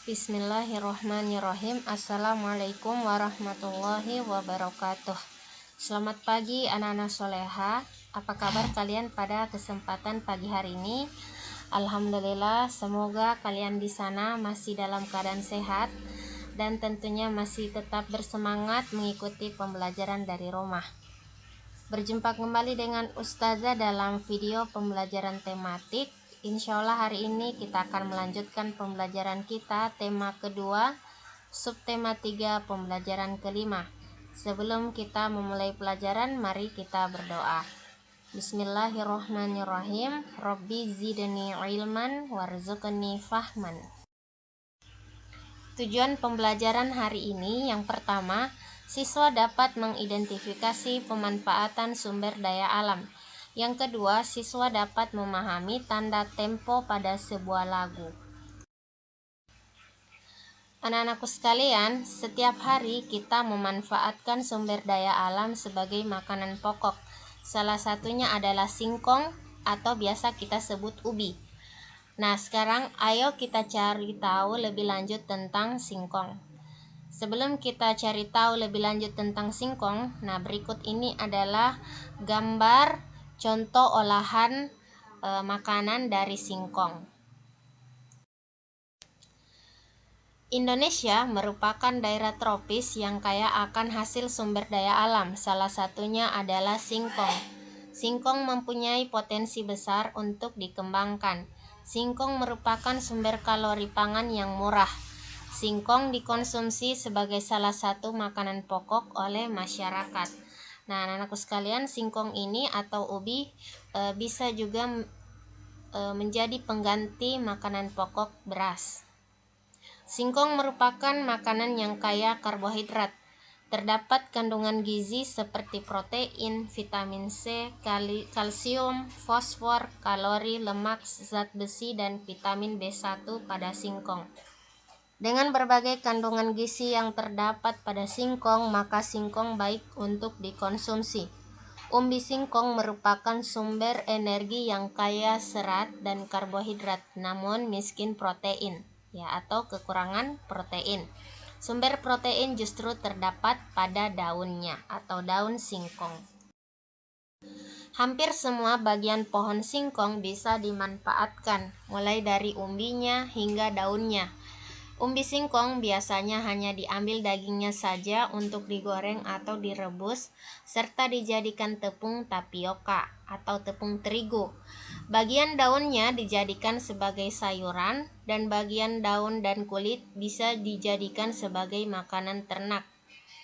Bismillahirrohmanirrohim. Assalamualaikum warahmatullahi wabarakatuh. Selamat pagi anak-anak soleha. Apa kabar kalian pada kesempatan pagi hari ini? Alhamdulillah, semoga kalian di sana masih dalam keadaan sehat dan tentunya masih tetap bersemangat mengikuti pembelajaran dari rumah. Berjumpa kembali dengan Ustazah dalam video pembelajaran tematik. Insya Allah hari ini kita akan melanjutkan pembelajaran kita tema kedua, subtema 3, pembelajaran kelima. Sebelum kita memulai pelajaran, mari kita berdoa. Bismillahirrohmanirrohim. Rabbi zidni ilman warzuqni fahman. Tujuan pembelajaran hari ini yang pertama, siswa dapat mengidentifikasi pemanfaatan sumber daya alam. Yang kedua, siswa dapat memahami tanda tempo pada sebuah lagu. Anak-anakku sekalian, setiap hari kita memanfaatkan sumber daya alam sebagai makanan pokok. Salah satunya adalah singkong atau biasa kita sebut ubi. Nah, sekarang ayo kita cari tahu lebih lanjut tentang singkong. Sebelum kita cari tahu lebih lanjut tentang singkong, nah berikut ini adalah gambar contoh olahan makanan dari singkong. Indonesia merupakan daerah tropis yang kaya akan hasil sumber daya alam. Salah satunya adalah singkong. Singkong mempunyai potensi besar untuk dikembangkan. Singkong merupakan sumber kalori pangan yang murah. Singkong dikonsumsi sebagai salah satu makanan pokok oleh masyarakat. Nah, anak-anakku sekalian, singkong ini atau ubi bisa juga menjadi pengganti makanan pokok beras. Singkong merupakan makanan yang kaya karbohidrat. Terdapat kandungan gizi seperti protein, vitamin C, kalsium, fosfor, kalori, lemak, zat besi, dan vitamin B1 pada singkong. Dengan berbagai kandungan gizi yang terdapat pada singkong, maka singkong baik untuk dikonsumsi. Umbi singkong merupakan sumber energi yang kaya serat dan karbohidrat, namun miskin protein, atau kekurangan protein. Sumber protein justru terdapat pada daunnya atau daun singkong. Hampir semua bagian pohon singkong bisa dimanfaatkan, mulai dari umbinya hingga daunnya. Umbi singkong biasanya hanya diambil dagingnya saja untuk digoreng atau direbus, serta dijadikan tepung tapioka atau tepung terigu. Bagian daunnya dijadikan sebagai sayuran, dan bagian daun dan kulit bisa dijadikan sebagai makanan ternak.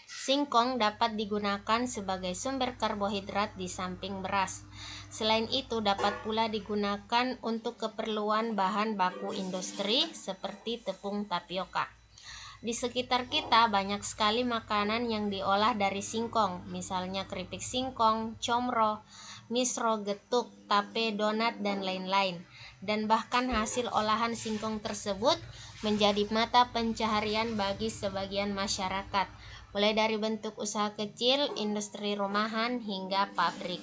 Singkong dapat digunakan sebagai sumber karbohidrat di samping beras. Selain itu, dapat pula digunakan untuk keperluan bahan baku industri seperti tepung tapioka. Di sekitar kita banyak sekali makanan yang diolah dari singkong, misalnya keripik singkong, comro, misro, getuk, tape, donat, dan lain-lain. Dan bahkan hasil olahan singkong tersebut menjadi mata pencaharian bagi sebagian masyarakat, mulai dari bentuk usaha kecil, industri rumahan, hingga pabrik.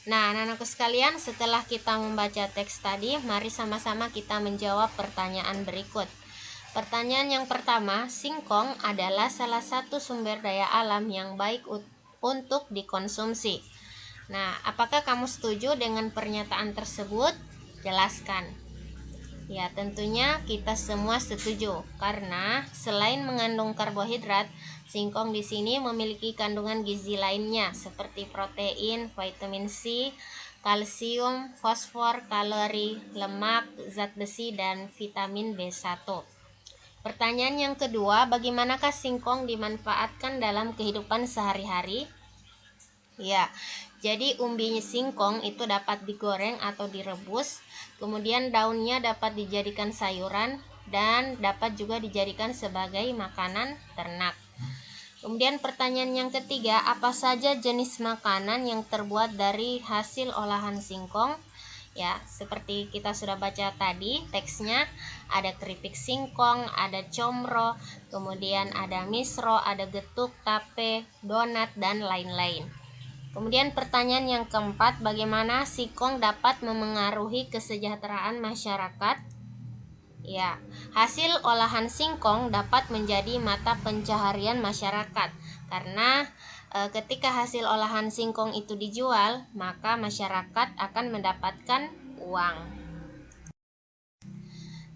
Nah, anak-anakku sekalian, setelah kita membaca teks tadi, mari sama-sama kita menjawab pertanyaan berikut. Pertanyaan yang pertama, singkong adalah salah satu sumber daya alam yang baik untuk dikonsumsi. Nah, apakah kamu setuju dengan pernyataan tersebut? Jelaskan. Ya, tentunya kita semua setuju, karena selain mengandung karbohidrat, singkong di sini memiliki kandungan gizi lainnya seperti protein, vitamin C, kalsium, fosfor, kalori, lemak, zat besi, dan vitamin B1. Pertanyaan yang kedua, bagaimanakah singkong dimanfaatkan dalam kehidupan sehari-hari? Ya, jadi umbi singkong itu dapat digoreng atau direbus, kemudian daunnya dapat dijadikan sayuran, dan dapat juga dijadikan sebagai makanan ternak. Kemudian pertanyaan yang ketiga, apa saja jenis makanan yang terbuat dari hasil olahan singkong? Ya, seperti kita sudah baca tadi teksnya, ada keripik singkong, ada comro, kemudian ada misro, ada getuk, tape, donat, dan lain-lain. Kemudian pertanyaan yang keempat, bagaimana singkong dapat memengaruhi kesejahteraan masyarakat? Ya, hasil olahan singkong dapat menjadi mata pencaharian masyarakat karena ketika hasil olahan singkong itu dijual, maka masyarakat akan mendapatkan uang.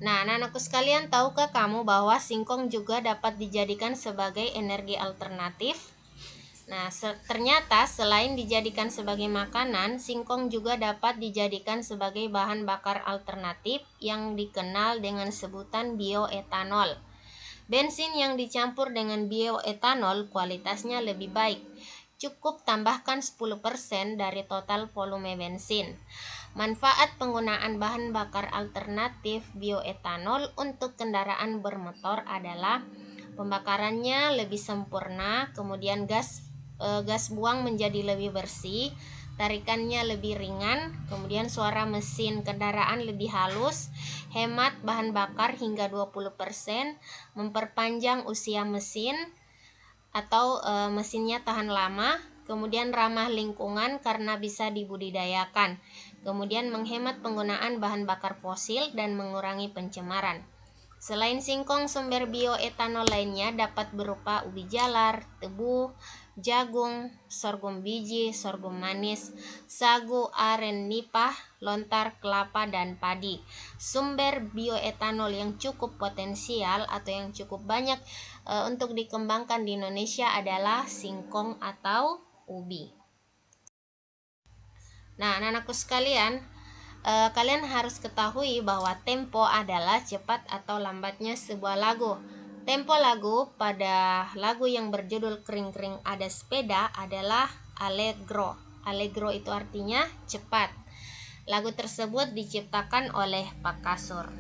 Nah, anak-anakku sekalian, tahukah kamu bahwa singkong juga dapat dijadikan sebagai energi alternatif? Nah, ternyata selain dijadikan sebagai makanan, singkong juga dapat dijadikan sebagai bahan bakar alternatif yang dikenal dengan sebutan bioetanol. Bensin yang dicampur dengan bioetanol kualitasnya lebih baik. Cukup tambahkan 10% dari total volume bensin. Manfaat penggunaan bahan bakar alternatif bioetanol untuk kendaraan bermotor adalah pembakarannya lebih sempurna, kemudian gas buang menjadi lebih bersih, tarikannya lebih ringan, kemudian suara mesin kendaraan lebih halus, hemat bahan bakar hingga 20%, memperpanjang usia mesin atau mesinnya tahan lama, kemudian ramah lingkungan karena bisa dibudidayakan, kemudian menghemat penggunaan bahan bakar fosil dan mengurangi pencemaran. Selain singkong, sumber bioetanol lainnya dapat berupa ubi jalar, tebu, jagung, sorghum biji, sorghum manis, sagu, aren, nipah, lontar, kelapa, dan padi. Sumber bioetanol yang cukup potensial atau yang cukup banyak untuk dikembangkan di Indonesia adalah singkong atau ubi. Nah, anak-anakku sekalian, kalian harus ketahui bahwa tempo adalah cepat atau lambatnya sebuah lagu. Tempo lagu pada lagu yang berjudul Kering-kering Ada Sepeda adalah allegro. Allegro itu artinya cepat. Lagu tersebut diciptakan oleh Pak Kasur.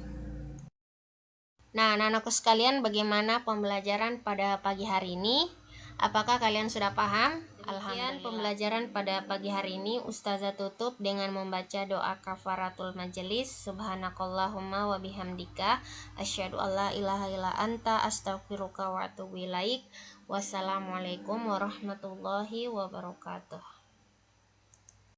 Nah, anak-anakku sekalian, bagaimana pembelajaran pada pagi hari ini? Apakah kalian sudah paham? Demikian pembelajaran pada pagi hari ini. Ustazah tutup dengan membaca doa kafaratul majelis. Subhanakallahumma wa bihamdika asyhadu alla ilaha illa anta astaghfiruka wa atubu ilaik. Wassalamualaikum warahmatullahi wabarakatuh.